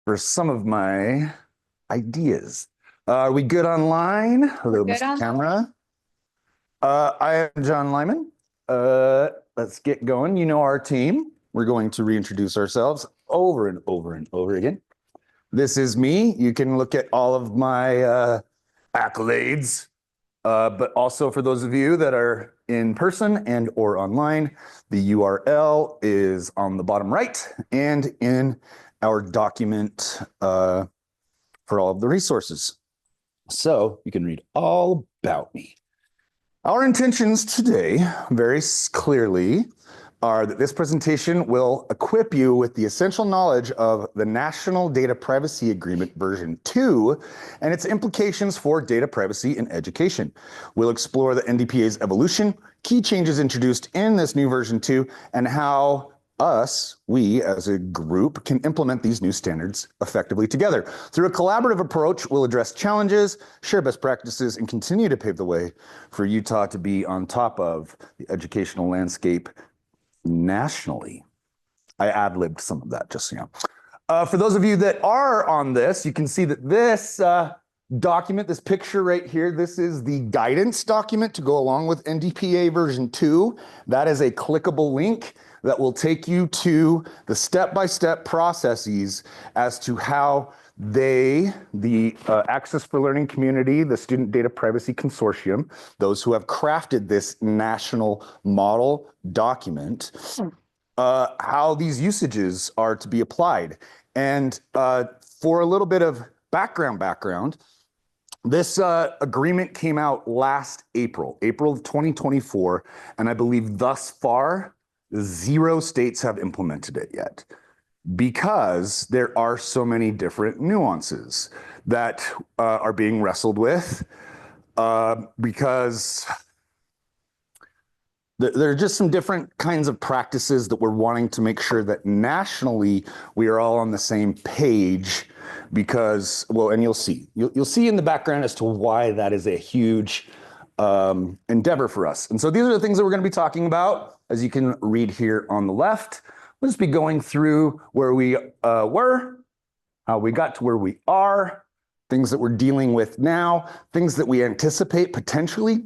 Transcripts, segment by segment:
for some of my ideas. Are we good online? Hello, Mr. Camera. I am John Lyman. Let's get going. You know our team. We're going to reintroduce ourselves over and over and over again. This is me. You can look at all of my accolades, but also for those of you that are in person and or online, the URL is on the bottom right and in our document for all of the resources. So you can read all about me. Our intentions today, very clearly, are that this presentation will equip you with the essential knowledge of the National Data Privacy Agreement version 2 and its implications for data privacy in education. We'll explore the NDPA's evolution, key changes introduced in this new version 2, and how we as a group can implement these new standards effectively together. Through a collaborative approach, we'll address challenges, share best practices, and continue to pave the way for Utah to be on top of the educational landscape nationally. I ad-libbed some of that, just so you know. For those of you that are on this, you can see that this document, this picture right here, this is the guidance document to go along with NDPA version 2. That is a clickable link that will take you to the step-by-step processes as to how the Access for Learning community, the Student Data Privacy Consortium, those who have crafted this national model document, how these usages are to be applied. And for a little bit of background, this agreement came out last April of 2024, and I believe thus far, 0 states have implemented it yet, because there are so many different nuances that are being wrestled with, because there are just some different kinds of practices that we're wanting to make sure that nationally we are all on the same page, because, well, and you'll see in the background as to why that is a huge endeavor for us. And so these are the things that we're going to be talking about. As you can read here on the left, we'll just be going through where we were, how we got to where we are, things that we're dealing with now, things that we anticipate potentially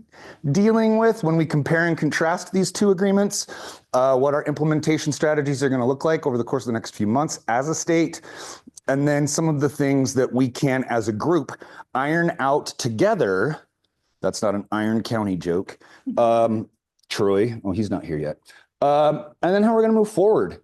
dealing with when we compare and contrast these two agreements, what our implementation strategies are going to look like over the course of the next few months as a state, and then some of the things that we can, as a group, iron out together. That's not an Iron County joke. Troy, well, he's not here yet. And then how we're going to move forward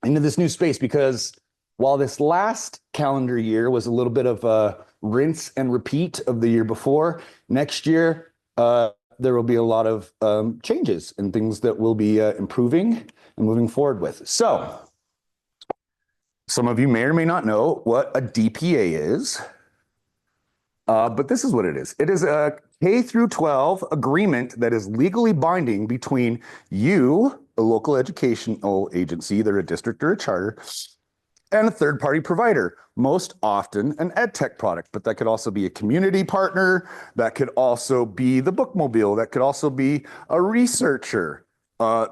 into this new space, because while this last calendar year was a little bit of a rinse and repeat of the year before, next year there will be a lot of changes and things that we'll be improving and moving forward with. So some of you may or may not know what a DPA is. But this is what it is. It is a K through 12 agreement that is legally binding between you, a local educational agency, either a district or a charter, and a third-party provider, most often an ed tech product, but that could also be a community partner, that could also be the bookmobile, that could also be a researcher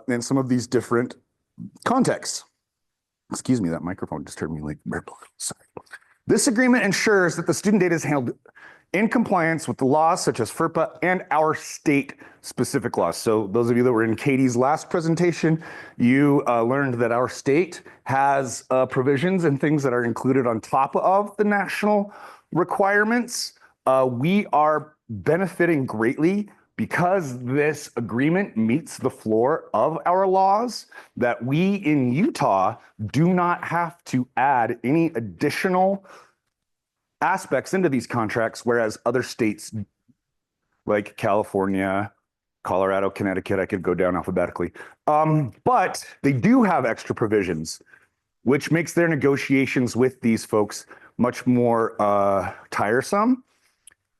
in some of these different contexts. Excuse me, that microphone just turned me like, sorry. This agreement ensures that the student data is handled in compliance with the laws such as FERPA and our state-specific laws. So those of you that were in Katie's last presentation, you learned that our state has provisions and things that are included on top of the national requirements. We are benefiting greatly because this agreement meets the floor of our laws, that we in Utah do not have to add any additional aspects into these contracts, whereas other states like California, Colorado, Connecticut, I could go down alphabetically, but they do have extra provisions, which makes their negotiations with these folks much more tiresome.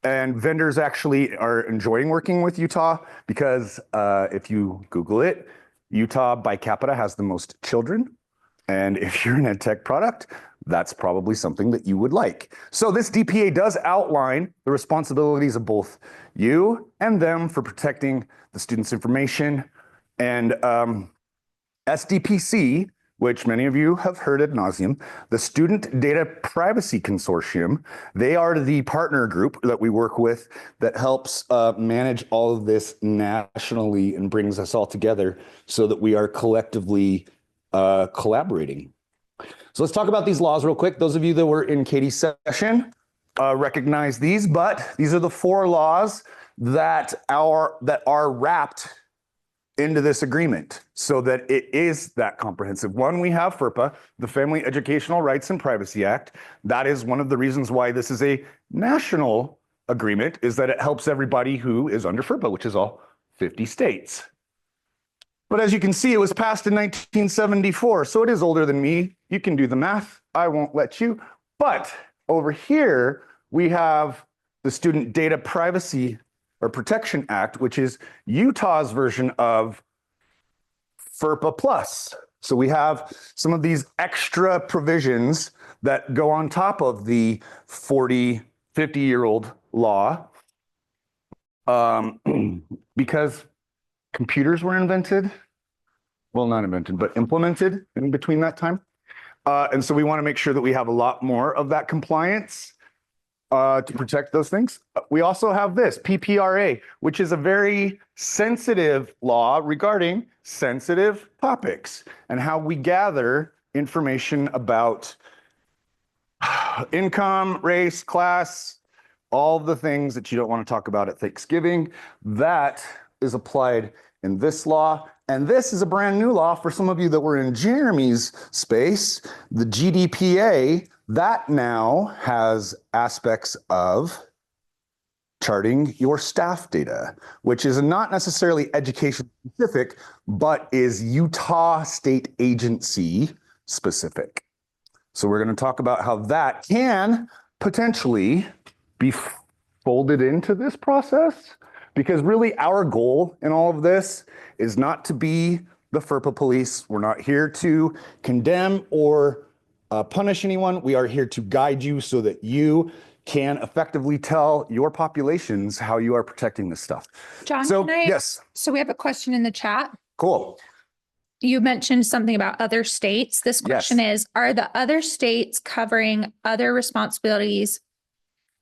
And vendors actually are enjoying working with Utah because if you Google it, Utah by capita has the most children. And if you're an ed tech product, that's probably something that you would like. So this DPA does outline the responsibilities of both you and them for protecting the student's information. And SDPC which many of you have heard ad nauseum, the Student Data Privacy Consortium. They are the partner group that we work with that helps manage all of this nationally and brings us all together so that we are collectively collaborating. So let's talk about these laws real quick. Those of you that were in Katie's session recognize these, but these are the 4 laws that are wrapped into this agreement so that it is that comprehensive. One, we have FERPA, the Family Educational Rights and Privacy Act. That is one of the reasons why this is a national agreement, is that it helps everybody who is under FERPA, which is all 50 states. But as you can see, it was passed in 1974, so it is older than me. You can do the math. I won't let you. But over here, we have the Student Data Privacy or Protection Act, which is Utah's version of FERPA Plus. So we have some of these extra provisions that go on top of the 40, 50-year-old law because computers were invented. Well, not invented, but implemented in between that time. And so we want to make sure that we have a lot more of that compliance to protect those things. We also have this PPRA, which is a very sensitive law regarding sensitive topics and how we gather information about income, race, class, all the things that you don't want to talk about at Thanksgiving. That is applied in this law. And this is a brand new law for some of you that were in Jeremy's space, the GDPA. That now has aspects of charting your staff data, which is not necessarily education specific, but is Utah state agency specific. So we're going to talk about how that can potentially be folded into this process, because really our goal in all of this is not to be the FERPA police. We're not here to condemn or punish anyone. We are here to guide you so that you can effectively tell your populations how you are protecting this stuff. John, so yes. So we have a question in the chat. Cool. You mentioned something about other states. This question is, are the other states covering other responsibilities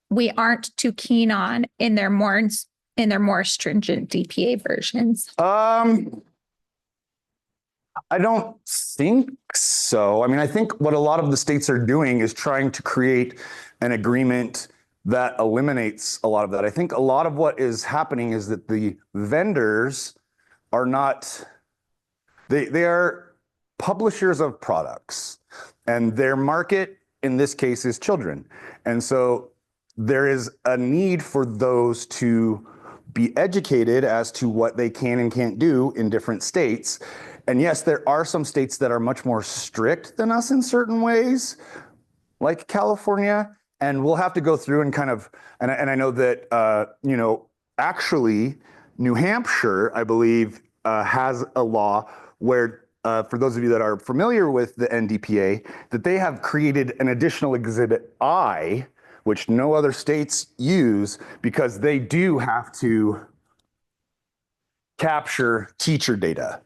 we aren't too keen on in their more stringent DPA versions? I don't think so. I mean, I think what a lot of the states are doing is trying to create an agreement that eliminates a lot of that. I think a lot of what is happening is that the vendors are not, they are publishers of products, and their market in this case is children. And so there is a need for those to be educated as to what they can and can't do in different states. And yes, there are some states that are much more strict than us in certain ways, like California. And we'll have to go through and kind of, and I know that, actually New Hampshire, I believe, has a law where, for those of you that are familiar with the NDPA, that they have created an additional Exhibit I, which no other states use, because they do have to capture teacher data.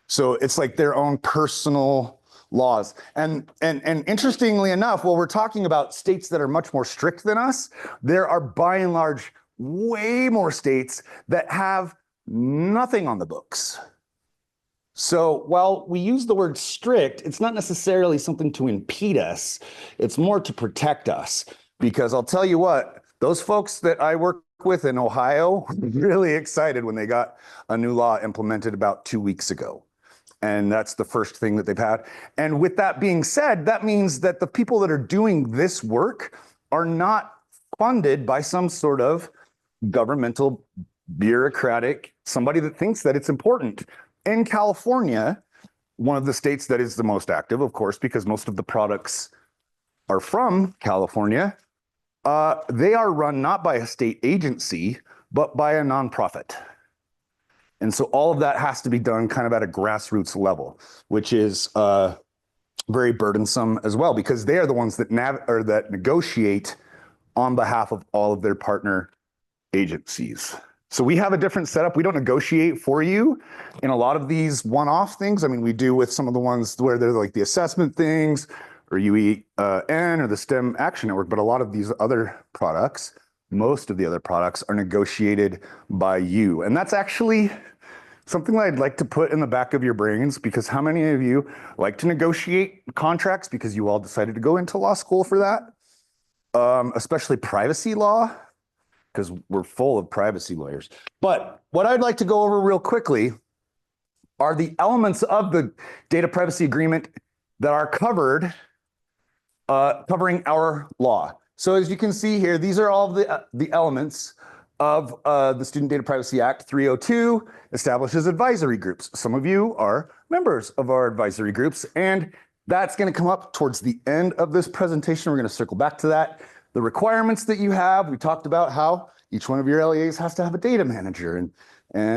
So it's like their own personal laws. And interestingly enough, while we're talking about states that are much more strict than us, there are by and large way more states that have nothing on the books. So while we use the word strict, it's not necessarily something to impede us. It's more to protect us. Because I'll tell you what, those folks that I work with in Ohio were really excited when they got a new law implemented about 2 weeks ago. And that's the first thing that they've had. And with that being said, that means that the people that are doing this work are not funded by some sort of governmental, bureaucratic, somebody that thinks that it's important. In California, one of the states that is the most active, of course, because most of the products are from California, they are run not by a state agency, but by a nonprofit. And so all of that has to be done kind of at a grassroots level, which is very burdensome as well, because they are the ones that negotiate on behalf of all of their partner agencies. So we have a different setup. We don't negotiate for you in a lot of these one-off things. I mean, we do with some of the ones where they're like the assessment things or UEN or the STEM Action Network, but a lot of these other products, most of the other products are negotiated by you. And that's actually something that I'd like to put in the back of your brains, because how many of you like to negotiate contracts because you all decided to go into law school for that? Especially privacy law, because we're full of privacy lawyers. But what I'd like to go over real quickly are the elements of the data privacy agreement that are covered, covering our law. So as you can see here, these are all the elements of the Student Data Privacy Act. 302 establishes advisory groups. Some of you are members of our advisory groups, and that's going to come up towards the end of this presentation. We're going to circle back to that. The requirements that you have, we talked about how each one of your LEAs has to have a data manager and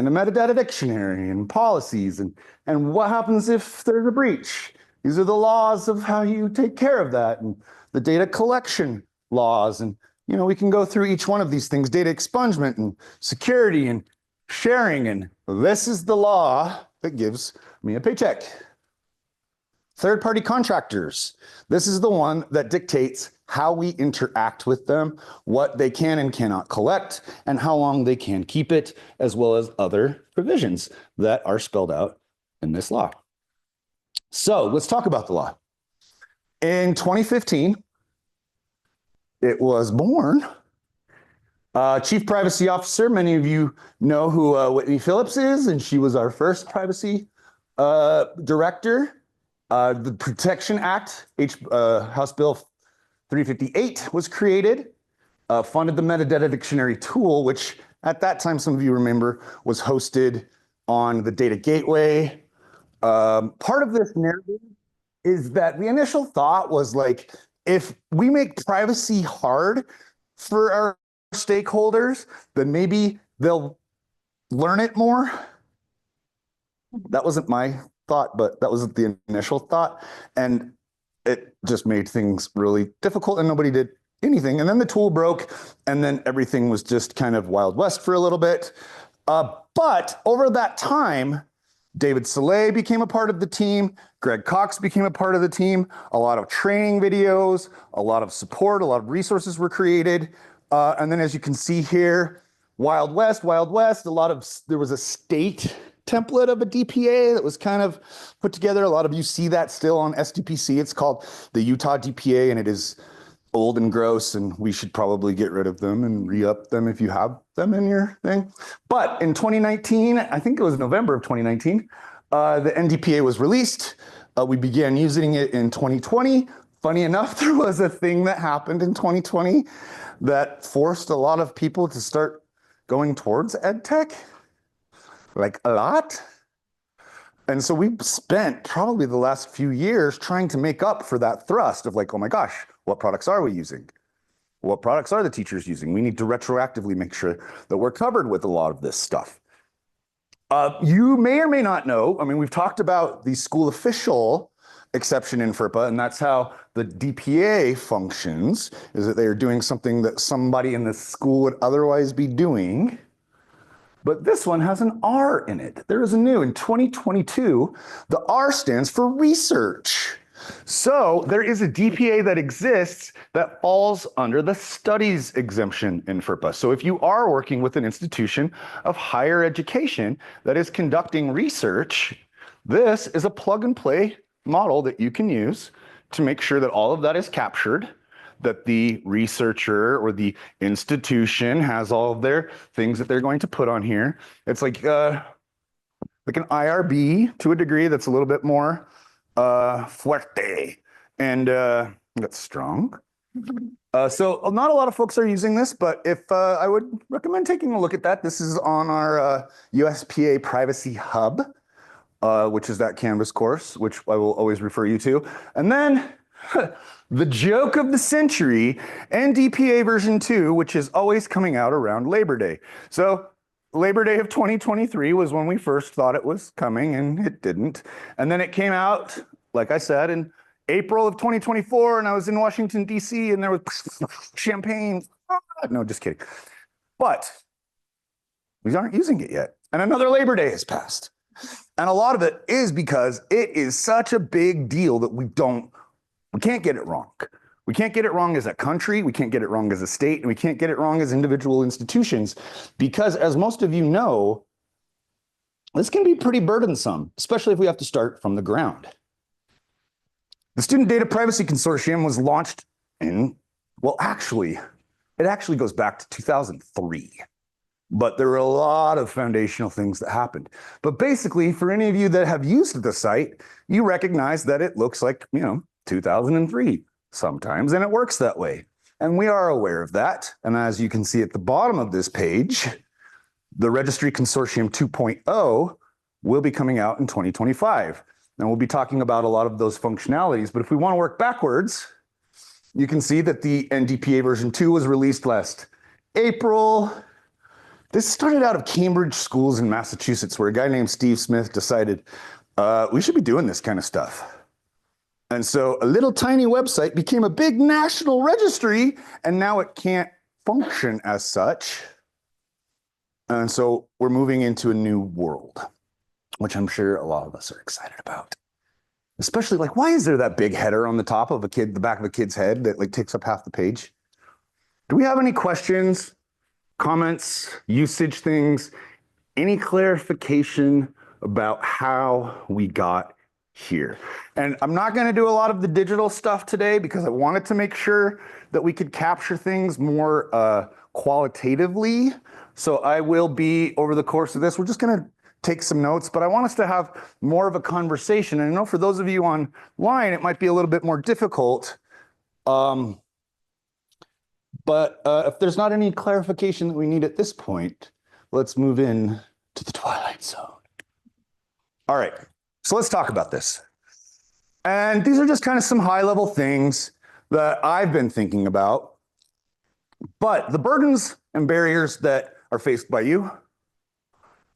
a metadata dictionary and policies and what happens if there's a breach. These are the laws of how you take care of that, and the data collection laws. And, you know, we can go through each one of these things, data expungement and security and sharing. And this is the law that gives me a paycheck. Third-party contractors. This is the one that dictates how we interact with them, what they can and cannot collect, and how long they can keep it, as well as other provisions that are spelled out in this law. So let's talk about the law. In 2015, it was born. Chief Privacy Officer, many of you know who Whitney Phillips is, and she was our first privacy director. The Protection Act, House Bill 358 was created, funded the metadata dictionary tool, which at that time, some of you remember, was hosted on the data gateway. Part of this narrative is that the initial thought was like, if we make privacy hard for our stakeholders, then maybe they'll learn it more. That wasn't my thought, but that was the initial thought. And it just made things really difficult and nobody did anything. And then the tool broke and then everything was just kind of Wild West for a little bit. But over that time, David Soleil became a part of the team. Greg Cox became a part of the team. A lot of training videos, a lot of support, a lot of resources were created. And then as you can see here, Wild West, there was a state template of a DPA that was kind of put together. A lot of you see that still on SDPC. It's called the Utah DPA, and it is old and gross, and we should probably get rid of them and re-up them if you have them in your thing. But in 2019, I think it was November of 2019, the NDPA was released. We began using it in 2020. Funny enough, there was a thing that happened in 2020 that forced a lot of people to start going towards ed tech, like a lot. And so we spent probably the last few years trying to make up for that thrust of like, oh my gosh, what products are we using? What products are the teachers using? We need to retroactively make sure that we're covered with a lot of this stuff. You may or may not know, I mean, we've talked about the school official exception in FERPA, and that's how the DPA functions, is that they are doing something that somebody in the school would otherwise be doing. But this one has an R in it. There is a new, in 2022, the R stands for research. So there is a DPA that exists that falls under the studies exemption in FERPA. So if you are working with an institution of higher education that is conducting research, this is a plug and play model that you can use to make sure that all of that is captured, that the researcher or the institution has all of their things that they're going to put on here. It's like an IRB to a degree that's a little bit more fuerte and that's strong. So not a lot of folks are using this, but if I would recommend taking a look at that. This is on our USPA Privacy Hub, which is that Canvas course, which I will always refer you to. And then the joke of the century, NDPA version 2, which is always coming out around Labor Day. So Labor Day of 2023 was when we first thought it was coming, and it didn't. And then it came out, like I said, in April of 2024, and I was in Washington, D.C., and there was champagne. No, just kidding. But We aren't using it yet. And another Labor Day has passed. And a lot of it is because it is such a big deal that we can't get it wrong. We can't get it wrong as a country, we can't get it wrong as a state, and we can't get it wrong as individual institutions, because as most of you know, this can be pretty burdensome, especially if we have to start from the ground. The Student Data Privacy Consortium was launched in, well, it actually goes back to 2003. But there were a lot of foundational things that happened. But basically, for any of you that have used the site, you recognize that it looks like, 2003 sometimes, and it works that way. And we are aware of that. And as you can see at the bottom of this page, the Registry Consortium 2.0 will be coming out in 2025. And we'll be talking about a lot of those functionalities. But if we want to work backwards, you can see that the NDPA version 2 was released last April. This started out of Cambridge schools in Massachusetts, where a guy named Steve Smith decided we should be doing this kind of stuff. And so a little tiny website became a big national registry, and now it can't function as such. And so we're moving into a new world, which I'm sure a lot of us are excited about. Especially why is there that big header on the top of the back of a kid's head that takes up half the page? Do we have any questions, comments, usage things, any clarification about how we got here? And I'm not going to do a lot of the digital stuff today because I wanted to make sure that we could capture things more qualitatively. So I will be, over the course of this, we're just going to take some notes, but I want us to have more of a conversation. And I know for those of you online, it might be a little bit more difficult. But if there's not any clarification that we need at this point, let's move in to the twilight zone. All right, so let's talk about this. And these are just kind of some high-level things that I've been thinking about. But the burdens and barriers that are faced by you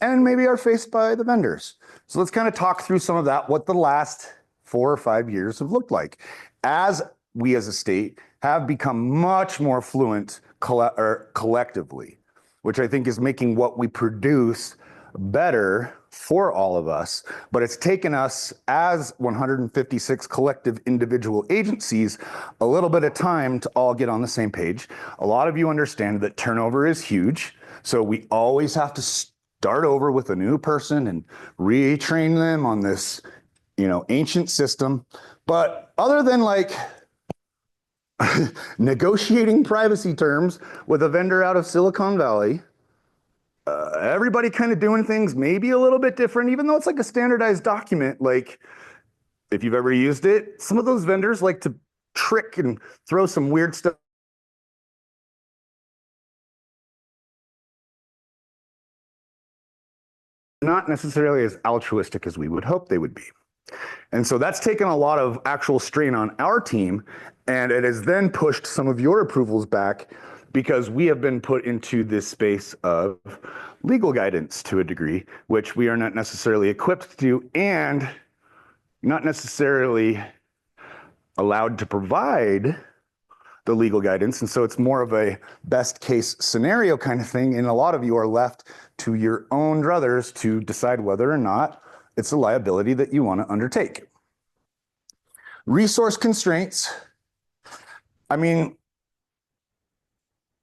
and maybe are faced by the vendors. So let's kind of talk through some of that, what the last 4 or 5 years have looked like as we as a state have become much more fluent collectively, which I think is making what we produce better for all of us. But it's taken us as 156 collective individual agencies a little bit of time to all get on the same page. A lot of you understand that turnover is huge. So we always have to start over with a new person and retrain them on this, ancient system. But other than negotiating privacy terms with a vendor out of Silicon Valley, everybody kind of doing things maybe a little bit different, even though it's a standardized document. If you've ever used it, some of those vendors like to trick and throw some weird stuff. Not necessarily as altruistic as we would hope they would be. And so that's taken a lot of actual strain on our team, and it has then pushed some of your approvals back because we have been put into this space of legal guidance to a degree, which we are not necessarily equipped to do and not necessarily allowed to provide the legal guidance. And so it's more of a best case scenario kind of thing. And a lot of you are left to your own druthers to decide whether or not it's a liability that you want to undertake. Resource constraints.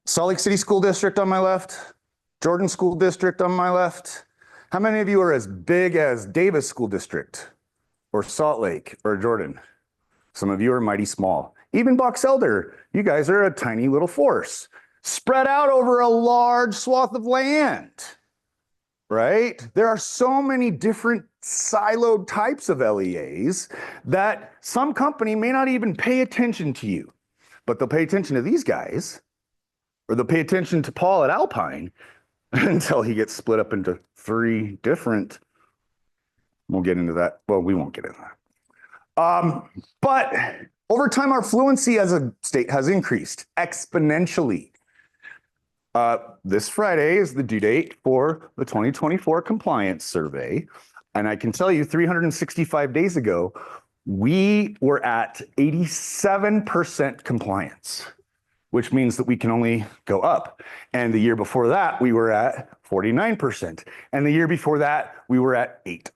Salt Lake City School District on my left, Jordan School District on my left. How many of you are as big as Davis School District or Salt Lake or Jordan? Some of you are mighty small. Even Box Elder, you guys are a tiny little force spread out over a large swath of land, right? There are so many different siloed types of LEAs that some company may not even pay attention to you, but they'll pay attention to these guys, or they'll pay attention to Paul at Alpine until he gets split up into 3 different, we'll get into that. Well, we won't get into that. But over time, our fluency as a state has increased exponentially. This Friday is the due date for the 2024 compliance survey. And I can tell you 365 days ago, we were at 87% compliance, which means that we can only go up. And the year before that, we were at 49%. And the year before that, we were at 8%.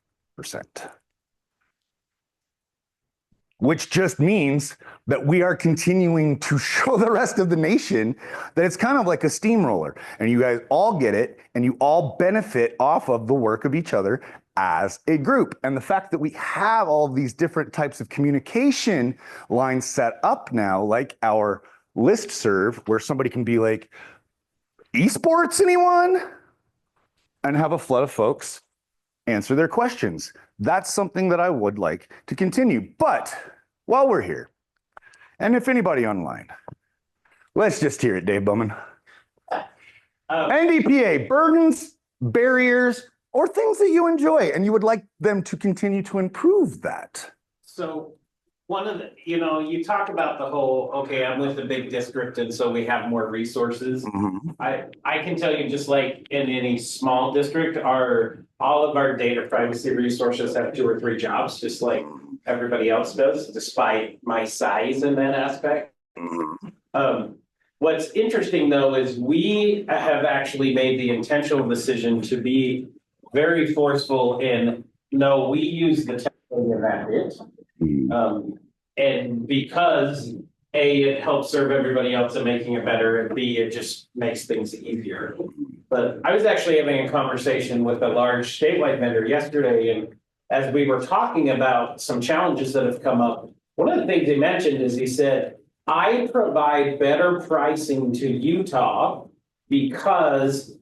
Which just means that we are continuing to show the rest of the nation that it's kind of like a steamroller. And you guys all get it, and you all benefit off of the work of each other as a group. And the fact that we have all of these different types of communication lines set up now, like our listserv, where somebody can be like, esports, anyone? And have a flood of folks answer their questions. That's something that I would like to continue. But while we're here, and if anybody online, let's just hear it, Dave Bowman. NDPA, burdens, barriers, or things that you enjoy and you would like them to continue to improve that. So one of the, you talk about the whole, okay, I'm with a big district and so we have more resources. Mm-hmm. I can tell you, just like in any small district, all of our data privacy resources have 2 or 3 jobs, just like everybody else does, despite my size in that aspect. Mm-hmm. What's interesting though is we have actually made the intentional decision to be very forceful in, no, we use the technology and that's it. And because A, it helps serve everybody else and making it better, and B, it just makes things easier. But I was actually having a conversation with a large statewide vendor yesterday, and as we were talking about some challenges that have come up, one of the things he mentioned is he said, I provide better pricing to Utah because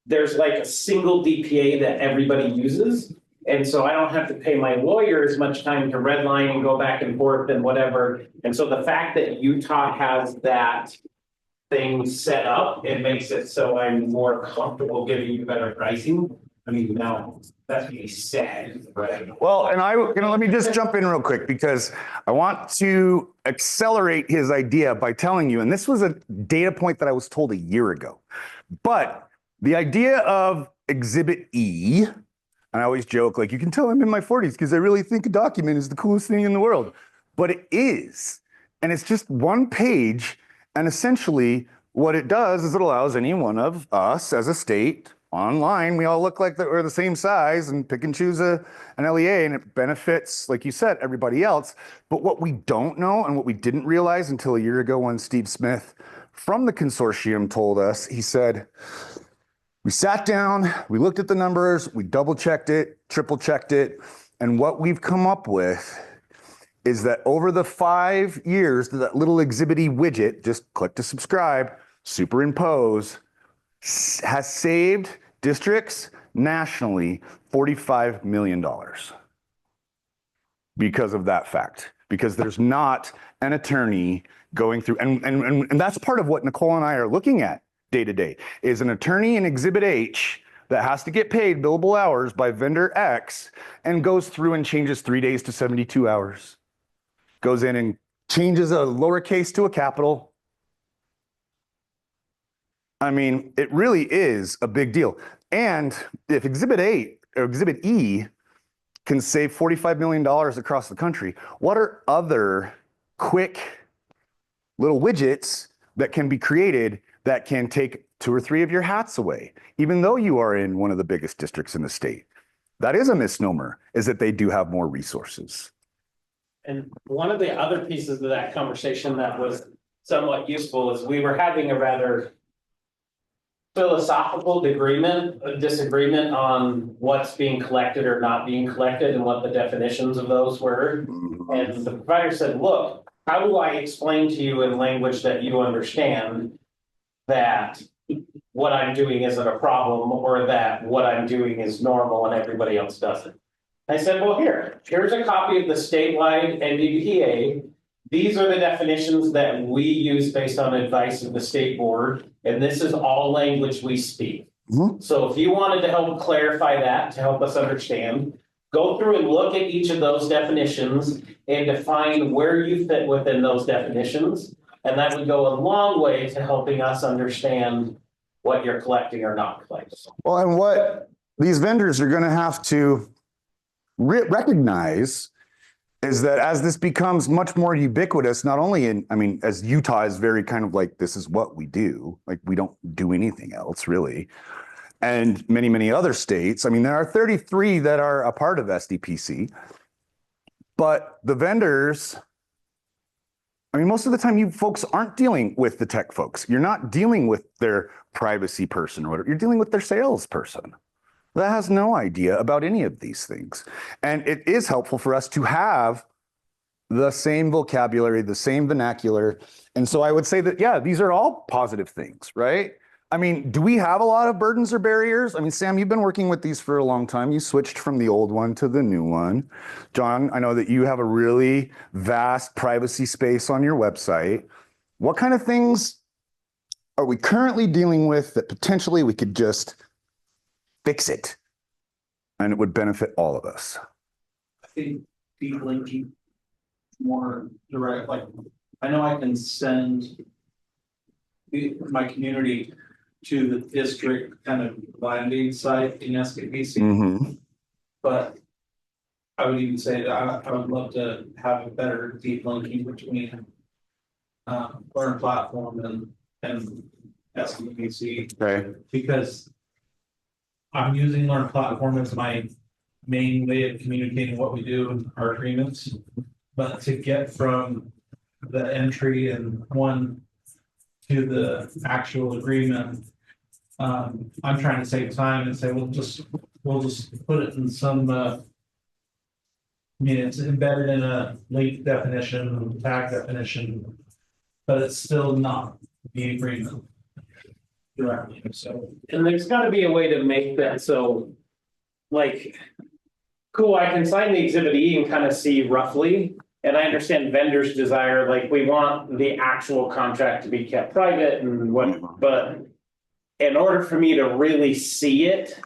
there's like a single DPA that everybody uses. And so I don't have to pay my lawyer as much time to redline and go back and forth and whatever. And so the fact that Utah has that thing set up, it makes it so I'm more comfortable giving you better pricing. I mean, now that's being said, right? Well, and let me just jump in real quick because I want to accelerate his idea by telling you, and this was a data point that I was told a year ago, but the idea of Exhibit E, and I always joke, like, you can tell I'm in my 40s because I really think a document is the coolest thing in the world. But it is. And it's just one page. And essentially, what it does is it allows any one of us as a state online, we all look like we're the same size and pick and choose an LEA, and it benefits, like you said, everybody else. But what we don't know and what we didn't realize until a year ago when Steve Smith from the consortium told us, he said, we sat down, we looked at the numbers, we double checked it, triple checked it, and what we've come up with is that over the 5 years, that little Exhibit E widget, just click to subscribe, superimpose, has saved districts nationally $45 million because of that fact, because there's not an attorney going through, and that's part of what Nicole and I are looking at day to day, is an attorney in Exhibit H that has to get paid billable hours by vendor X and goes through and changes 3 days to 72 hours. Goes in and changes a lowercase to a capital. I mean, it really is a big deal. And if Exhibit A or Exhibit E can save $45 million across the country, what are other quick little widgets that can be created that can take 2 or 3 of your hats away, even though you are in one of the biggest districts in the state? That is a misnomer, is that they do have more resources. And one of the other pieces of that conversation that was somewhat useful is we were having a rather philosophical disagreement on what's being collected or not being collected and what the definitions of those were. And the provider said, look, how do I explain to you in language that you understand that what I'm doing isn't a problem, or that what I'm doing is normal and everybody else doesn't? I said, well, here's a copy of the statewide NDPA. These are the definitions that we use based on advice of the state board, and this is all language we speak. Mm-hmm. So if you wanted to help clarify that, to help us understand, go through and look at each of those definitions and define where you fit within those definitions. And that would go a long way to helping us understand what you're collecting or not collecting. Well, and what these vendors are going to have to recognize is that as this becomes much more ubiquitous, not only in, I mean, as Utah is very kind of like, this is what we do, like we don't do anything else really. And many, many other states, I mean, there are 33 that are a part of SDPC, but the vendors, I mean, most of the time you folks aren't dealing with the tech folks. You're not dealing with their privacy person or whatever. You're dealing with their salesperson that has no idea about any of these things. And it is helpful for us to have the same vocabulary, the same vernacular. And so I would say that, yeah, these are all positive things, right? I mean, do we have a lot of burdens or barriers? I mean, Sam, you've been working with these for a long time. You switched from the old one to the new one. John, I know that you have a really vast privacy space on your website. What kind of things are we currently dealing with that potentially we could just fix it and it would benefit all of us? I think deep linking more direct, like, I know I can send my community to the district kind of landing site in SKPC, Mm-hmm. but I would even say that I would love to have a better deep linking between Learn Platform and SKPC, Okay. because I'm using Learn Platform as my main way of communicating what we do in our agreements. But to get from the entry and one to the actual agreement, I'm trying to save time and say, we'll just put it in some, I mean, it's embedded in a link definition, tag definition, but it's still not the agreement directly, so. And there's gotta be a way to make that so, like, cool, I can sign the exhibit E and kind of see roughly. And I understand vendors' desire, like, we want the actual contract to be kept private and what, but in order for me to really see it,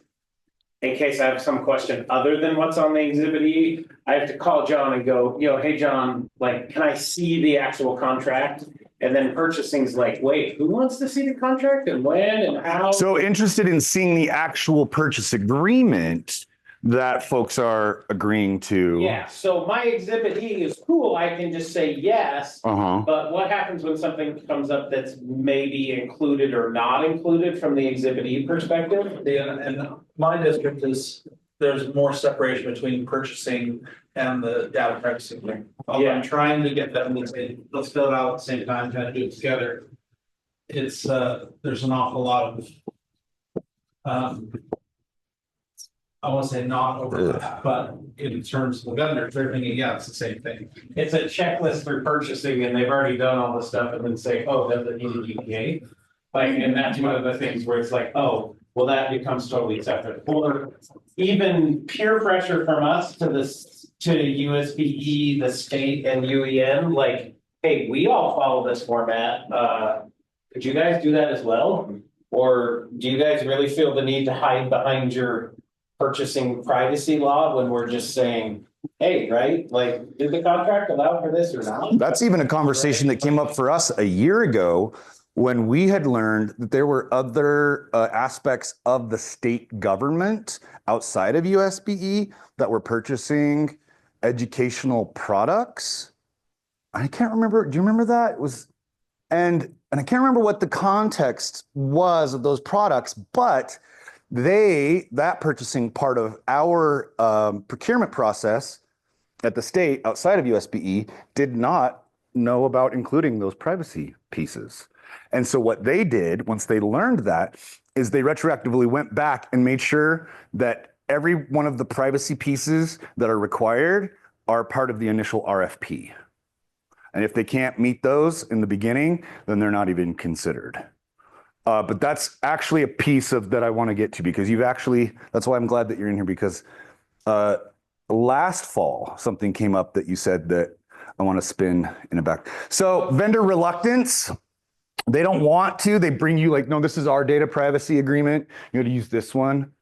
in case I have some question other than what's on the exhibit E, I have to call John and go, hey, John, like, can I see the actual contract? And then purchasing's like, wait, who wants to see the contract and when and how? So interested in seeing the actual purchase agreement that folks are agreeing to. Yeah, so my exhibit E is cool, I can just say yes. Uh-huh. But what happens when something comes up that's maybe included or not included from the exhibit E perspective? Yeah, and my district is, there's more separation between purchasing and the data privacy. Although I'm trying to get them to say, let's fill it out at the same time, try to do it together. It's, there's an awful lot of, I won't say not overlap, but in terms of the vendors, they're thinking, yeah, it's the same thing. It's a checklist for purchasing and they've already done all the stuff and then say, oh, does it need a DPA? Like, and that's one of the things where it's like, oh, well, that becomes totally separate. Or even peer pressure from us to this, to USBE, the state and UEN, like, hey, we all follow this format. Could you guys do that as well? Or do you guys really feel the need to hide behind your purchasing privacy law when we're just saying, hey, right, like, did the contract allow for this or not? That's even a conversation that came up for us a year ago when we had learned that there were other aspects of the state government outside of USBE that were purchasing educational products. I can't remember. Do you remember that? It was, and I can't remember what the context was of those products, but that purchasing part of our procurement process at the state outside of USBE did not know about including those privacy pieces. And so what they did once they learned that is they retroactively went back and made sure that every one of the privacy pieces that are required are part of the initial RFP. And if they can't meet those in the beginning, then they're not even considered. But that's actually a piece of that I want to get to, because you've actually, that's why I'm glad that you're in here, because last fall, something came up that you said that I want to spin in the back. So vendor reluctance, they don't want to, they bring you like, no, this is our data privacy agreement. You got to use this one.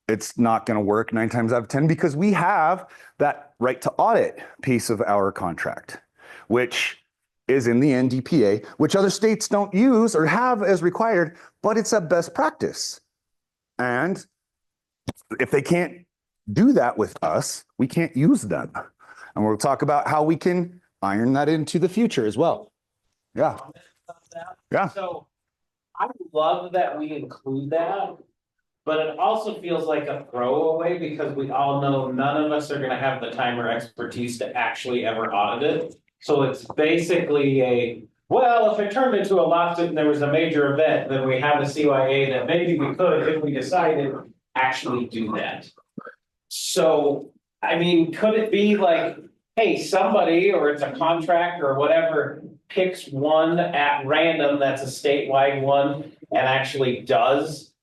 It's not going to work 9 times out of 10 because we have that right to audit piece of our contract, which is in the NDPA, which other states don't use or have as required, but it's a best practice. And if they can't do that with us, we can't use them. And we'll talk about how we can iron that into the future as well. Yeah. Yeah. So I love that we include that, but it also feels like a throwaway because we all know none of us are gonna have the time or expertise to actually ever audit it. So it's basically well, if it turned into a lawsuit and there was a major event, then we have a CYA that maybe we could, if we decided, actually do that. So, I mean, could it be like, hey, somebody, or it's a contract or whatever, picks one at random that's a statewide one and actually does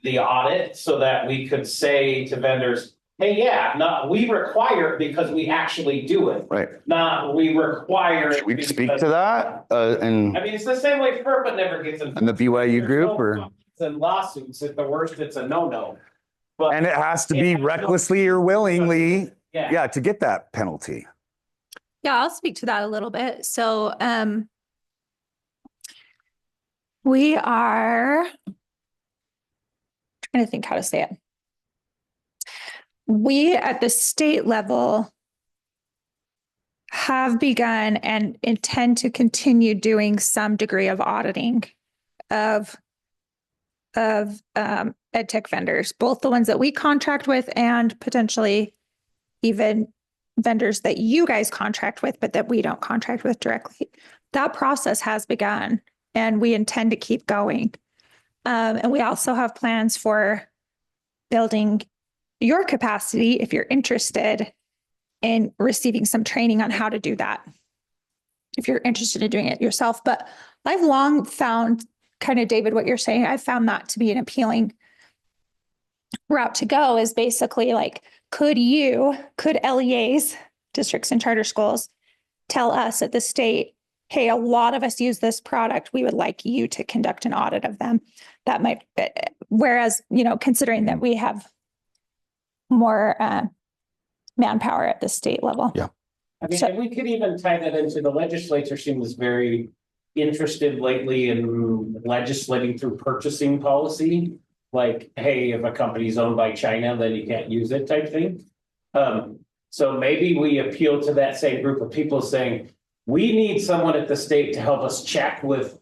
the audit so that we could say to vendors, hey, yeah, we require it because we actually do it. Right. Not we require it. Should we speak to that? And I mean, it's the same way FERPA never gets involved. the BYU There's group no or? conflicts and lawsuits, at the worst, it's a no-no. But And it has to be recklessly or willingly, yeah, yeah, to get that penalty. Yeah, I'll speak to that a little bit. So, we are trying to think how to say it. We at the state level have begun and intend to continue doing some degree of auditing of ed tech vendors, both the ones that we contract with and potentially even vendors that you guys contract with, but that we don't contract with directly. That process has begun and we intend to keep going. And we also have plans for building your capacity if you're interested in receiving some training on how to do that, if you're interested in doing it yourself. But I've long found, kind of, David, what you're saying, I found that to be an appealing route to go, is basically like, could LEAs, districts and charter schools, tell us at the state, hey, a lot of us use this product, we would like you to conduct an audit of them. That might, whereas, considering that we have more manpower at the state level. Yeah. I mean, and we could even tie that into the legislature seems very interested lately in legislating through purchasing policy. Like, hey, if a company's owned by China, then you can't use it type thing. So maybe we appeal to that same group of people saying, we need someone at the state to help us check with,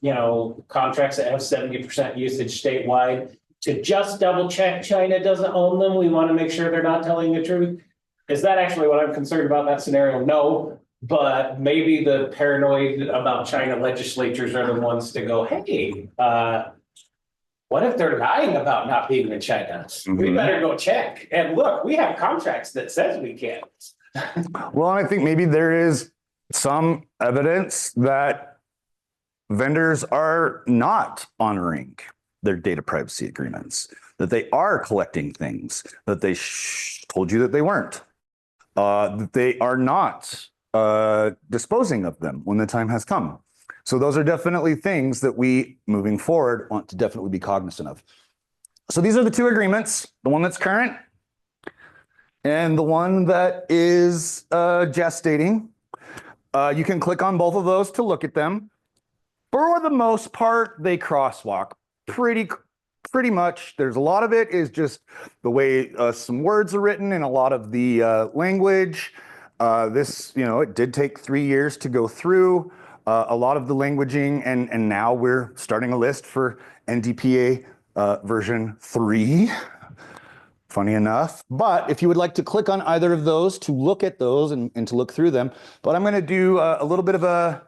contracts that have 70% usage statewide to just double check China doesn't own them. We want to make sure they're not telling the truth. Is that actually what I'm concerned about in that scenario? No, but maybe the paranoid about China legislatures are the ones to go, hey, what if they're lying about not being in China? Mm-hmm. We better go check. And look, we have contracts that says we can't. Well, I think maybe there is some evidence that vendors are not honoring their data privacy agreements, that they are collecting things, that they told you that they weren't, that they are not disposing of them when the time has come. So those are definitely things that we, moving forward, want to definitely be cognizant of. So these are the two agreements, the one that's current and the one that is gestating. You can click on both of those to look at them. For the most part, they crosswalk pretty much. There's a lot of it is just the way some words are written and a lot of the language. This, it did take 3 years to go through a lot of the languaging, and now we're starting a list for NDPA version 3. Funny enough. But if you would like to click on either of those to look at those and to look through them, but I'm going to do a little bit of a,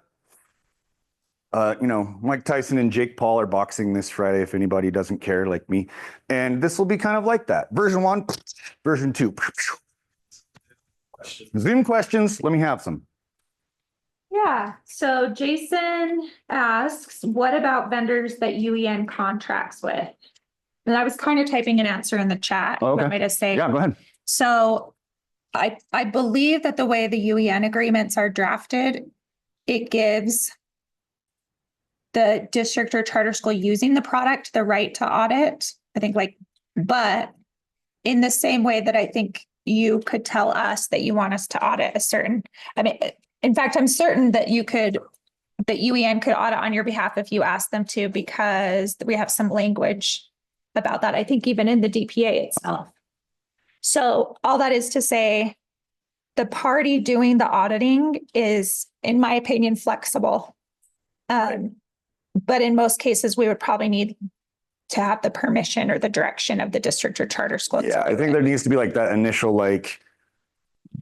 Mike Tyson and Jake Paul are boxing this Friday, if anybody doesn't care like me. And this will be kind of like that. Version 1, version 2. Zoom questions. Let me have some. Yeah. So Jason asks, what about vendors that UEN contracts with? And I was kind of typing an answer in the chat. Oh, okay. What might I say? Yeah, go ahead. So I believe that the way the UEN agreements are drafted, it gives the district or charter school using the product the right to audit. I think but in the same way that I think you could tell us that you want us to audit a certain, in fact, I'm certain that that UEN could audit on your behalf if you ask them to, because we have some language about that. I think even in the DPA itself. So all that is to say, the party doing the auditing is, in my opinion, flexible. But in most cases, we would probably need to have the permission or the direction of the district or charter school. Yeah, I think there needs to be like that initial like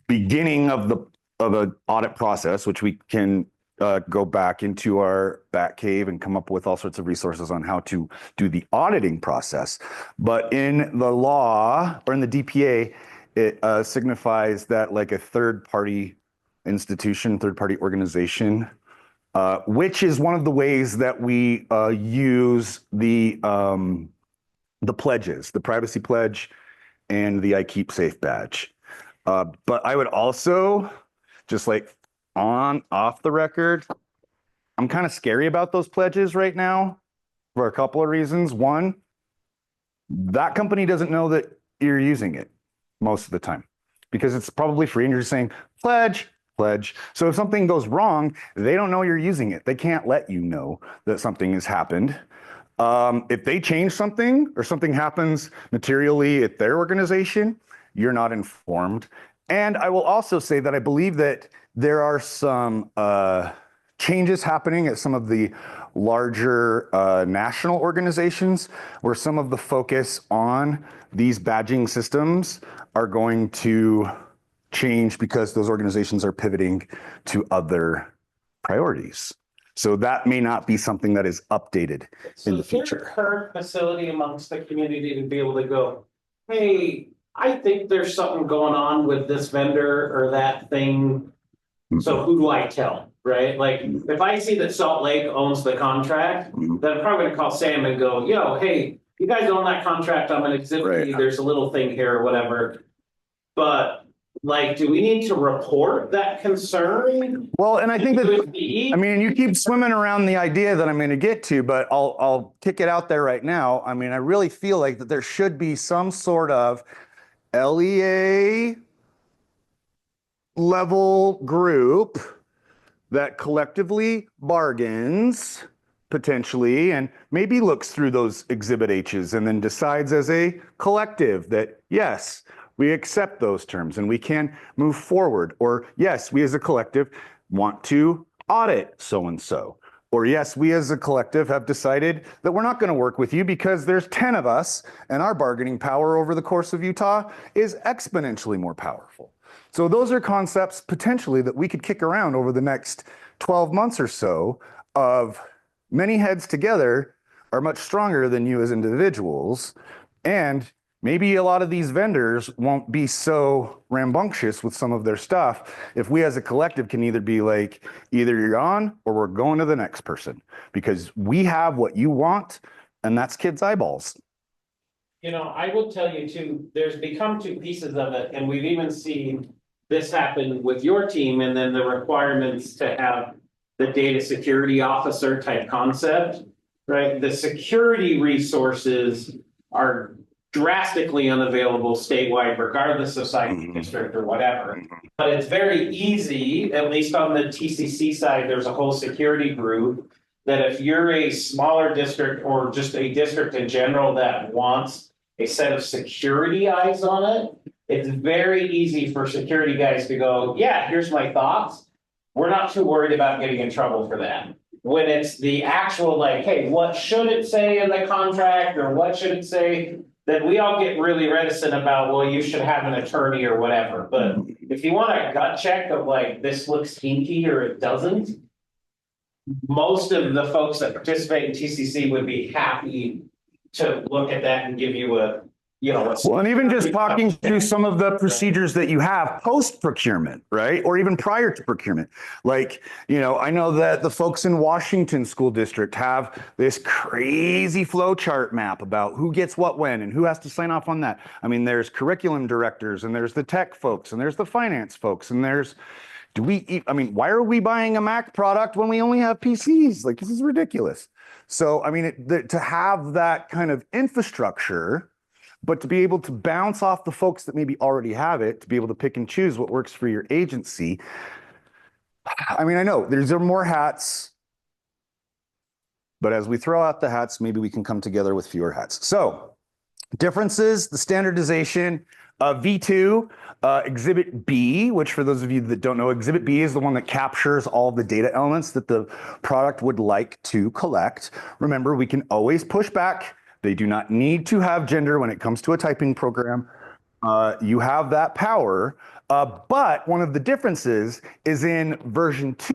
beginning of an audit process, which we can go back into our back cave and come up with all sorts of resources on how to do the auditing process. But in the law or in the DPA, it signifies that like a third party institution, third party organization, which is one of the ways that we use the pledges, the privacy pledge and the I Keep Safe badge. But I would also just like off the record, I'm kind of scary about those pledges right now for a couple of reasons. One, that company doesn't know that you're using it most of the time because it's probably free and you're just saying pledge. So if something goes wrong, they don't know you're using it. They can't let you know that something has happened. If they change something or something happens materially at their organization, you're not informed. And I will also say that I believe that there are some changes happening at some of the larger national organizations where some of the focus on these badging systems are going to change because those organizations are pivoting to other priorities. So that may not be something that is updated in the future. Is there a current facility amongst the community to be able to go, hey, I think there's something going on with this vendor or that thing. So who do I tell, right? Like if I see that Salt Lake owns the contract, then I'm probably gonna call Sam and go, yo, hey, you guys own that contract. I'm gonna exhibit you. There's a little thing here or whatever. But like, do we need to report that concern? Well, and I think that, I mean, you keep swimming around the idea that I'm going to get to, but I'll kick it out there right now. I mean, I really feel like that there should be some sort of LEA level group that collectively bargains potentially and maybe looks through those exhibit H's and then decides as a collective that yes, we accept those terms and we can move forward. Or yes, we as a collective want to audit so-and-so. Or yes, we as a collective have decided that we're not going to work with you because there's 10 of us and our bargaining power over the course of Utah is exponentially more powerful. So those are concepts potentially that we could kick around over the next 12 months or so of many heads together are much stronger than you as individuals. And maybe a lot of these vendors won't be so rambunctious with some of their stuff if we as a collective can either be like, either you're on or we're going to the next person because we have what you want and that's kids' eyeballs. You know, I will tell you too, there's become two pieces of it, and we've even seen this happen with your team and then the requirements to have the data security officer type concept, right? The security resources are drastically unavailable statewide, regardless of size of district or whatever. But it's very easy, at least on the TCC side, there's a whole security group that if you're a smaller district or just a district in general that wants a set of security eyes on it, it's very easy for security guys to go, yeah, here's my thoughts. We're not too worried about getting in trouble for that. When it's the actual like, hey, what should it say in the contract or what should it say? Then we all get really reticent about, well, you should have an attorney or whatever. But if you want a gut check of like, this looks hinky or it doesn't, most of the folks that participate in TCC would be happy to look at that and give you a, you know, well, and even just talking through some of the procedures that you have post procurement, right? Or even prior to procurement. Like, you know, I know that the folks in Washington School District have this crazy flow chart map about who gets what when and who has to sign off on that. I mean, there's curriculum directors and there's the tech folks and there's the finance folks and there's, why are we buying a Mac product when we only have PCs? Like, this is ridiculous. So, I mean, to have that kind of infrastructure, but to be able to bounce off the folks that maybe already have it, to be able to pick and choose what works for your agency. I mean, I know there are more hats, but as we throw out the hats, maybe we can come together with fewer hats. So Differences, the standardization, V2, Exhibit B, which for those of you that don't know, Exhibit B is the one that captures all the data elements that the product would like to collect. Remember, we can always push back. They do not need to have gender when it comes to a typing program. You have that power, but one of the differences is in version 2.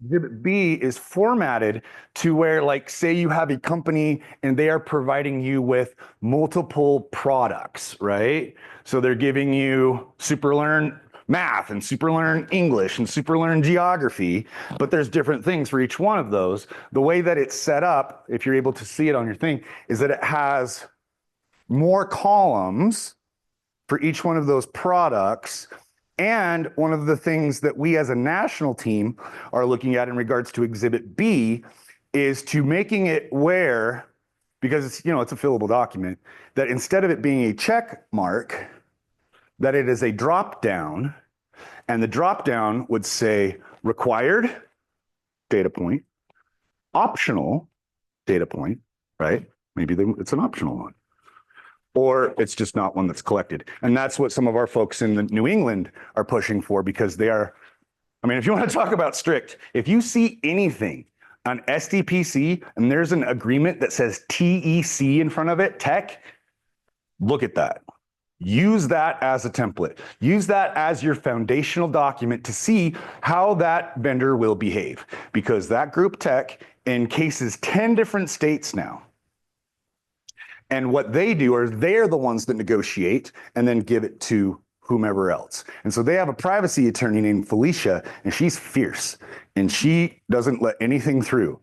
Exhibit B is formatted to where, like, say you have a company and they are providing you with multiple products, right? So they're giving you SuperLearn Math and SuperLearn English and SuperLearn Geography, but there's different things for each one of those. The way that it's set up, if you're able to see it on your thing, is that it has more columns for each one of those products. And one of the things that we as a national team are looking at in regards to Exhibit B is to making it where, because it's, it's a fillable document, that instead of it being a check mark, that it is a drop down, and the drop down would say required data point, optional data point, right? Maybe it's an optional one. Or it's just not one that's collected. And that's what some of our folks in the New England are pushing for, because they are, if you want to talk about strict, if you see anything on SDPC and there's an agreement that says TEC in front of it, tech, look at that. Use that as a template. Use that as your foundational document to see how that vendor will behave, because that group tech encases 10 different states now. And what they do is they're the ones that negotiate and then give it to whomever else. And so they have a privacy attorney named Felicia, and she's fierce, and she doesn't let anything through.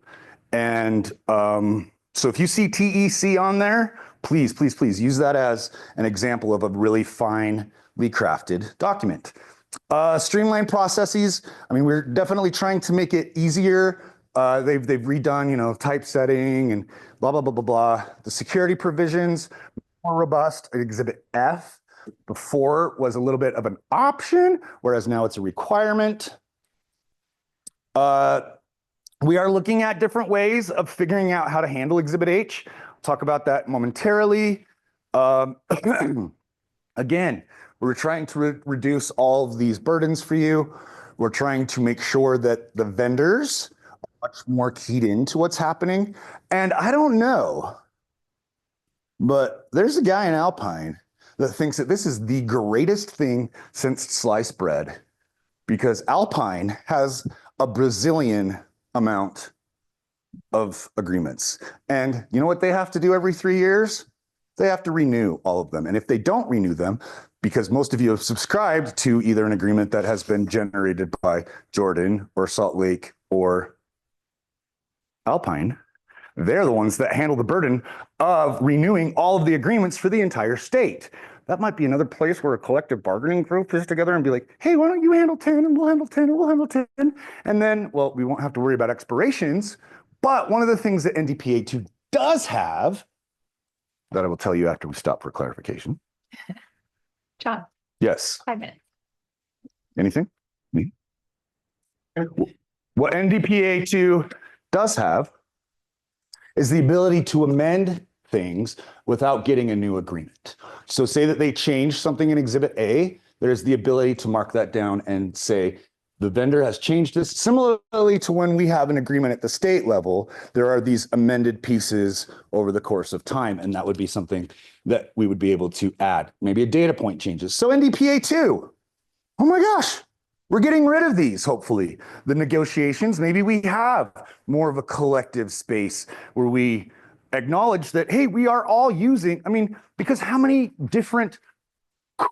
And so if you see TEC on there, please, please, please use that as an example of a really finely crafted document. Streamlined processes. We're definitely trying to make it easier. They've redone, typesetting and blah, blah, blah, blah, blah. The security provisions, more robust. Exhibit F before was a little bit of an option, whereas now it's a requirement. We are looking at different ways of figuring out how to handle Exhibit H. I'll talk about that momentarily. Again, we're trying to reduce all of these burdens for you. We're trying to make sure that the vendors much more keyed into what's happening. And I don't know, but there's a guy in Alpine that thinks that this is the greatest thing since sliced bread, because Alpine has a Brazilian amount of agreements. And you know what they have to do every 3 years? They have to renew all of them. And if they don't renew them, because most of you have subscribed to either an agreement that has been generated by Jordan or Salt Lake or Alpine, they're the ones that handle the burden of renewing all of the agreements for the entire state. That might be another place where a collective bargaining group is together and be like, hey, why don't you handle 10 and we'll handle 10 and we'll handle 10. And then, well, we won't have to worry about expirations. But one of the things that NDPA2 does have, that I will tell you after we stop for clarification. John, Yes. 5 minutes. Anything? Me? What NDPA2 does have is the ability to amend things without getting a new agreement. So say that they change something in Exhibit A, there's the ability to mark that down and say, the vendor has changed this. Similarly to when we have an agreement at the state level, there are these amended pieces over the course of time, and that would be something that we would be able to add. Maybe a data point changes. So NDPA2, oh my gosh, we're getting rid of these, hopefully. The negotiations, maybe we have more of a collective space where we acknowledge that, hey, we are all using, because how many different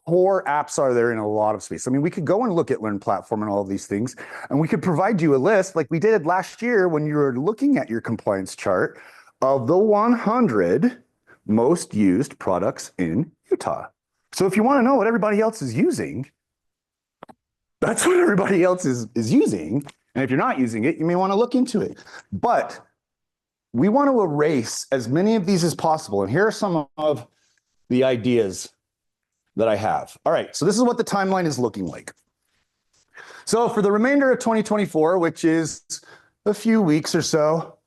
core apps are there in a lot of space? We could go and look at Learn Platform and all of these things, and we could provide you a list like we did last year when you were looking at your compliance chart of the 100 most used products in Utah. So if you want to know what everybody else is using, that's what everybody else is using. And if you're not using it, you may want to look into it. But we want to erase as many of these as possible. And here are some of the ideas that I have. All right, so this is what the timeline is looking like. So for the remainder of 2024, which is a few weeks or so,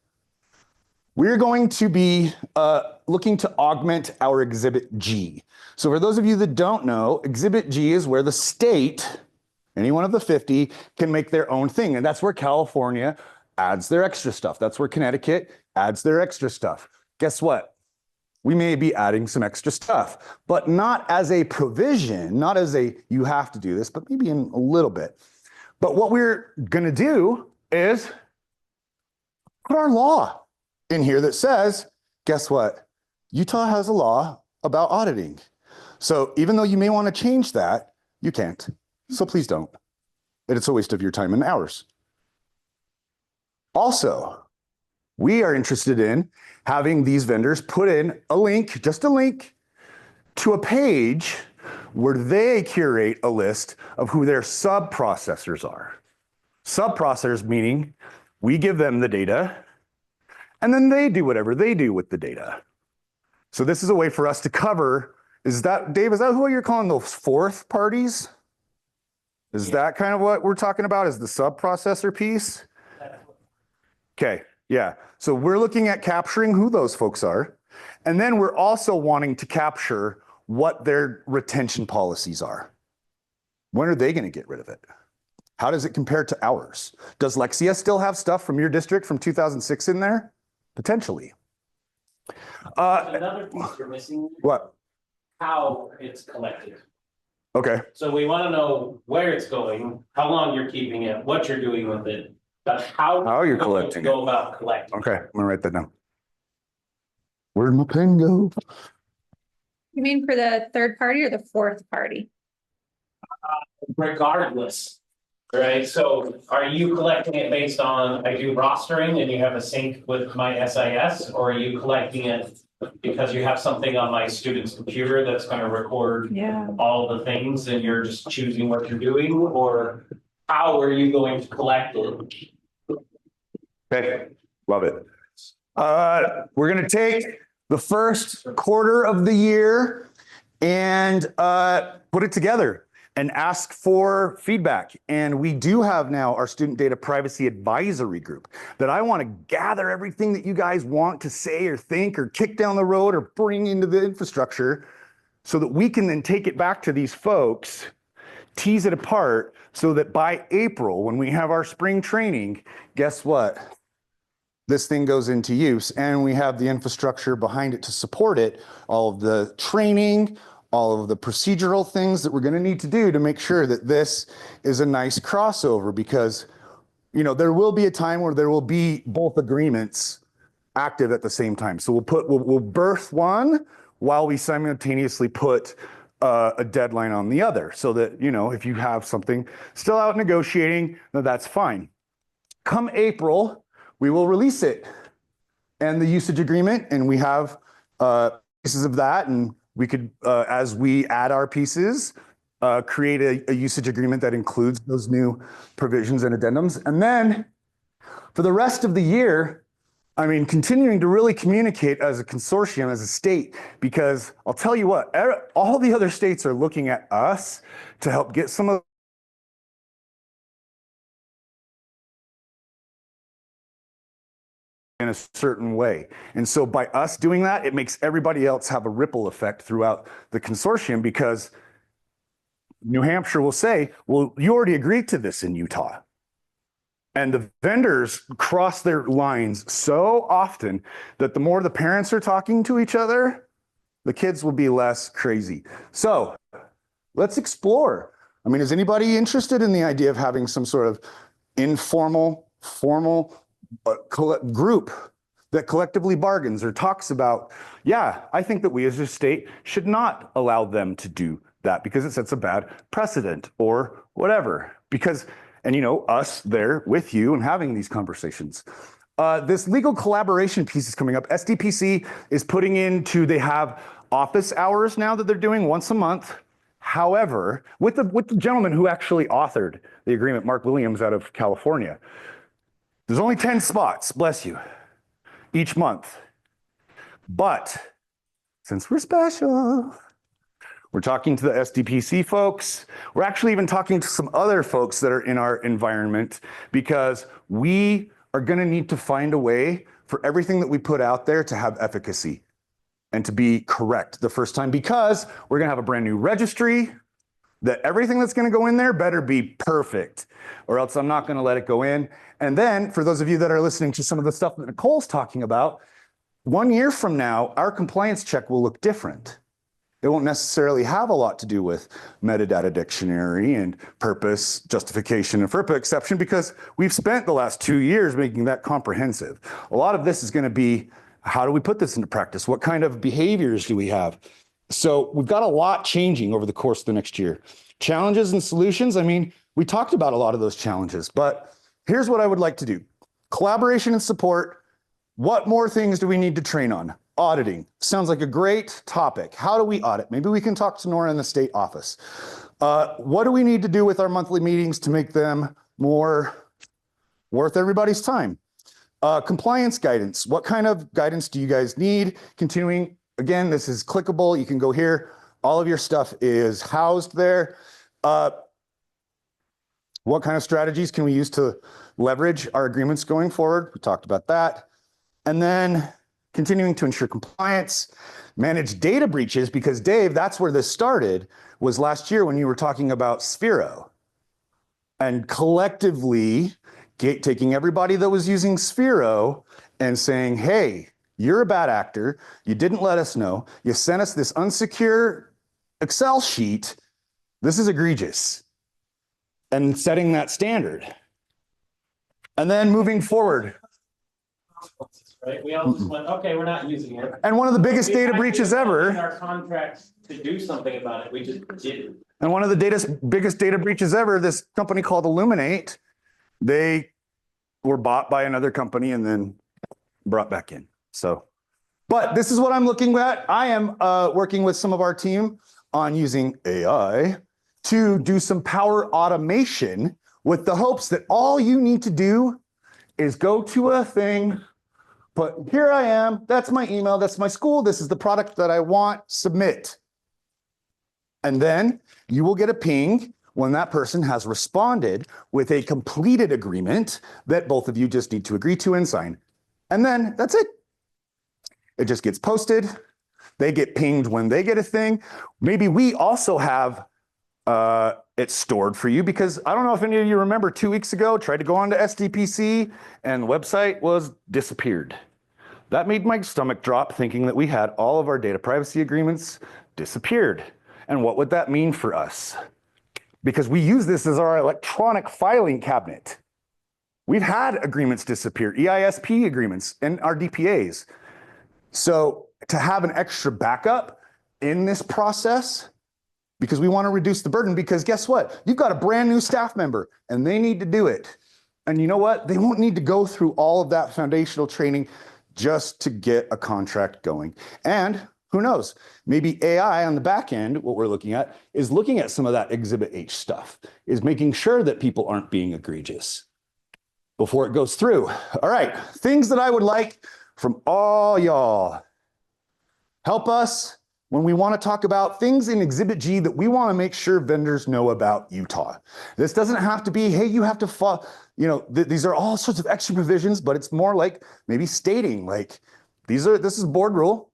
we're going to be looking to augment our Exhibit G. So for those of you that don't know, Exhibit G is where the state, any one of the 50, can make their own thing. And that's where California adds their extra stuff. That's where Connecticut adds their extra stuff. Guess what? We may be adding some extra stuff, but not as a provision, not as a you have to do this, but maybe in a little bit. But what we're going to do is put our law in here that says, guess what? Utah has a law about auditing. So even though you may want to change that, you can't. So please don't. It's a waste of your time and hours. Also, we are interested in having these vendors put in a link, just a link, to a page where they curate a list of who their sub-processors are. Sub-processors meaning we give them the data, and then they do whatever they do with the data. So this is a way for us to cover, Dave, is that who you're calling those fourth parties? Is that kind of what we're talking about, is the sub-processor piece? Okay, yeah. So we're looking at capturing who those folks are. And then we're also wanting to capture what their retention policies are. When are they going to get rid of it? How does it compare to ours? Does Lexia still have stuff from your district from 2006 in there? Potentially. Another piece you're missing. What? How it's collected. Okay. So we want to know where it's going, how long you're keeping it, what you're doing with it, but how you're going to collecting go about collecting. Okay, I'm gonna write that down. Where'd my pen go? You mean for the third party or the fourth party? Regardless, right? So are you collecting it based on, I do rostering and you have a sync with my SIS, or are you collecting it because you have something on my student's computer that's going to record all the things and you're just choosing what you're doing, or how are you going to collect it? Okay, love it. We're gonna take the first quarter of the year and put it together and ask for feedback. And we do have now our Student Data Privacy Advisory Group that I want to gather everything that you guys want to say or think or kick down the road or bring into the infrastructure so that we can then take it back to these folks, tease it apart so that by April, when we have our spring training, guess what? This thing goes into use and we have the infrastructure behind it to support it, all of the training, all of the procedural things that we're going to need to do to make sure that this is a nice crossover, because, you know, there will be a time where there will be both agreements active at the same time. So we'll birth one while we simultaneously put a deadline on the other, so that, you know, if you have something still out negotiating, that's fine. Come April, we will release it and the usage agreement, and we have pieces of that, and we could, as we add our pieces, create a usage agreement that includes those new provisions and addendums. And then for the rest of the year, I mean, continuing to really communicate as a consortium, as a state, because I'll tell you what, all the other states are looking at us to help get some of in a certain way. And so by us doing that, it makes everybody else have a ripple effect throughout the consortium, because New Hampshire will say, well, you already agreed to this in Utah. And the vendors cross their lines so often that the more the parents are talking to each other, the kids will be less crazy. So let's explore. I mean, is anybody interested in the idea of having some sort of informal, formal group that collectively bargains or talks about, yeah, I think that we as a state should not allow them to do that because it sets a bad precedent or whatever. Because, and you know, us there with you and having these conversations. This legal collaboration piece is coming up. SDPC is putting into, they have office hours now that they're doing once a month. However, with the gentleman who actually authored the agreement, Mark Williams out of California, there's only 10 spots, bless you, each month. But since we're special, we're talking to the SDPC folks. We're actually even talking to some other folks that are in our environment, because we are going to need to find a way for everything that we put out there to have efficacy. and to be correct the first time, because we're going to have a brand new registry that everything that's going to go in there better be perfect, or else I'm not going to let it go in. And then for those of you that are listening to some of the stuff that Nicole's talking about, 1 year from now, our compliance check will look different. It won't necessarily have a lot to do with metadata dictionary and purpose, justification, and FERPA exception, because we've spent the last 2 years making that comprehensive. A lot of this is going to be, how do we put this into practice? What kind of behaviors do we have? So we've got a lot changing over the course of the next year. Challenges and solutions, I mean, we talked about a lot of those challenges, but here's what I would like to do. Collaboration and support. What more things do we need to train on? Auditing. Sounds like a great topic. How do we audit? Maybe we can talk to Nora in the state office. What do we need to do with our monthly meetings to make them more worth everybody's time? Compliance guidance. What kind of guidance do you guys need? Continuing, again, this is clickable. You can go here. All of your stuff is housed there. What kind of strategies can we use to leverage our agreements going forward? We talked about that. And then continuing to ensure compliance, manage data breaches, because Dave, that's where this started, was last year when you were talking about Sphero. And collectively taking everybody that was using Sphero and saying, hey, you're a bad actor, you didn't let us know, you sent us this unsecure Excel sheet, this is egregious. And setting that standard. And then moving forward. Right, we all just went, okay, we're not using it. And one of the biggest We data actually breaches put in ever. our contracts to do something about it, we just didn't. And one of the biggest data breaches ever, this company called Illuminate, they were bought by another company and then brought back in. So, but this is what I'm looking at. I am working with some of our team on using AI to do some power automation with the hopes that all you need to do is go to a thing, put, here I am, that's my email, that's my school, this is the product that I want, submit. And then you will get a ping when that person has responded with a completed agreement that both of you just need to agree to and sign. And then that's it. It just gets posted. They get pinged when they get a thing. Maybe we also have it stored for you, because I don't know if any of you remember 2 weeks ago, tried to go on to SDPC and the website was disappeared. That made my stomach drop, thinking that we had all of our data privacy agreements disappeared. And what would that mean for us? Because we use this as our electronic filing cabinet. We've had agreements disappear, EISP agreements and our DPAs. So to have an extra backup in this process, because we want to reduce the burden, because guess what? You've got a brand new staff member and they need to do it. And you know what? They won't need to go through all of that foundational training just to get a contract going. And who knows, maybe AI on the back end, what we're looking at, is looking at some of that Exhibit H stuff, is making sure that people aren't being egregious before it goes through. All right, things that I would like from all y'all. Help us when we want to talk about things in Exhibit G that we want to make sure vendors know about Utah. This doesn't have to be, hey, you have to follow, these are all sorts of extra provisions, but it's more like maybe stating like, this is board rule.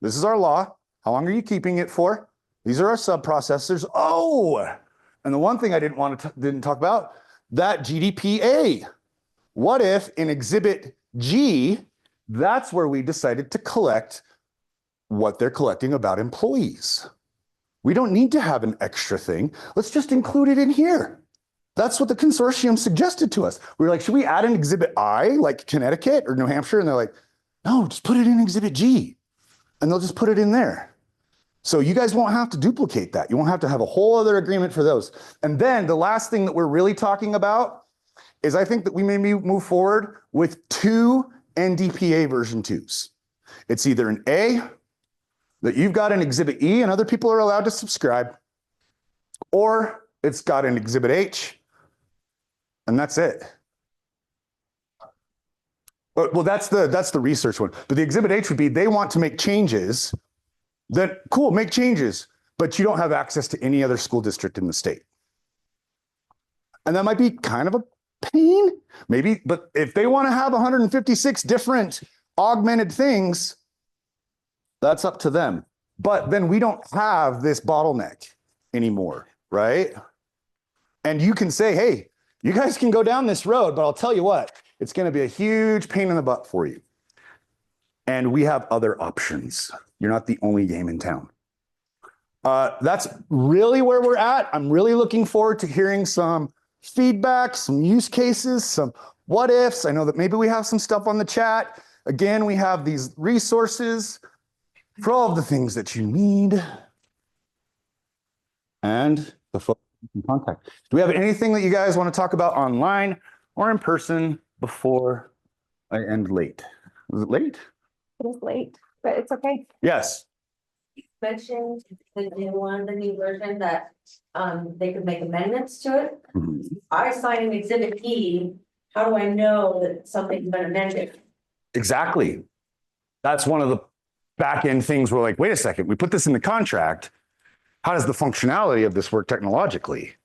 This is our law. How long are you keeping it for? These are our sub-processors. Oh, and the one thing I didn't talk about, that GDPA. What if in Exhibit G, that's where we decided to collect what they're collecting about employees. We don't need to have an extra thing. Let's just include it in here. That's what the consortium suggested to us. We were like, should we add an Exhibit I, like Connecticut or New Hampshire? And they're like, no, just put it in Exhibit G. And they'll just put it in there. So you guys won't have to duplicate that. You won't have to have a whole other agreement for those. And then the last thing that we're really talking about is I think that we may move forward with 2 NDPA version 2s. It's either an A, that you've got an Exhibit E and other people are allowed to subscribe, or it's got an Exhibit H, and that's it. Well, that's the research one. But the Exhibit H would be they want to make changes that, cool, make changes, but you don't have access to any other school district in the state. And that might be kind of a pain, maybe, but if they want to have 156 different augmented things, That's up to them. But then we don't have this bottleneck anymore, right? And you can say, hey, you guys can go down this road, but I'll tell you what, it's going to be a huge pain in the butt for you. And we have other options. You're not the only game in town. That's really where we're at. I'm really looking forward to hearing some feedback, some use cases, some what ifs. I know that maybe we have some stuff on the chat. Again, we have these resources for all of the things that you need. And the folks you can contact. Do we have anything that you guys want to talk about online or in person before I end late? Was it late? It is late, but it's okay. Yes. Mentioned the new one, the new version that they could make amendments to it. Mhm. I signed an exhibit E. How do I know that something's been amended? Exactly. That's one of the back end things we're like, wait a second, we put this in the contract. How does the functionality of this work technologically?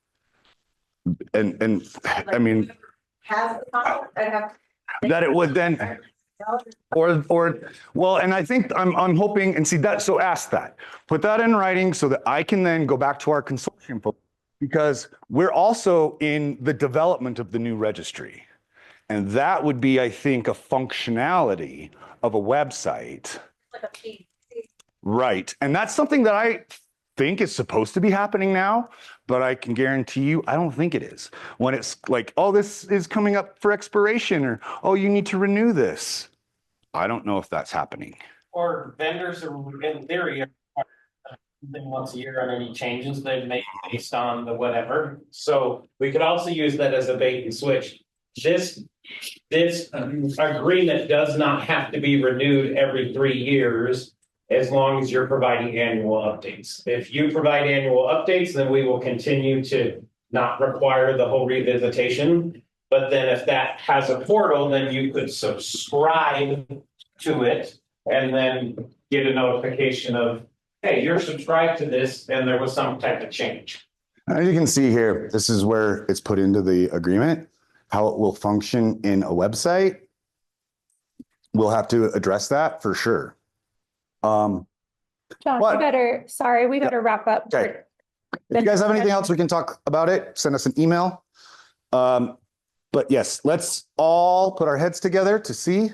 And I mean, Has the contract, I have. that it would then, or well, and I think I'm hoping, and see that, so ask that, put that in writing so that I can then go back to our consortium folks, because we're also in the development of the new registry. And that would be, I think, a functionality of a website. Like a P. Right. And that's something that I think is supposed to be happening now, but I can guarantee you, I don't think it is. When it's like, oh, this is coming up for expiration, or, oh, you need to renew this. I don't know if that's happening. Or vendors are in theory are something once a year on any changes they've made based on the whatever. So we could also use that as a bait and switch. This agreement does not have to be renewed every 3 years as long as you're providing annual updates. If you provide annual updates, then we will continue to not require the whole revisitation. But then if that has a portal, then you could subscribe to it and then get a notification of, hey, you're subscribed to this and there was some type of change. As you can see here, this is where it's put into the agreement, how it will function in a website. We'll have to address that for sure. John, What? we better wrap up. Okay. If you guys have anything else, we can talk about it. Send us an email. But yes, let's all put our heads together to see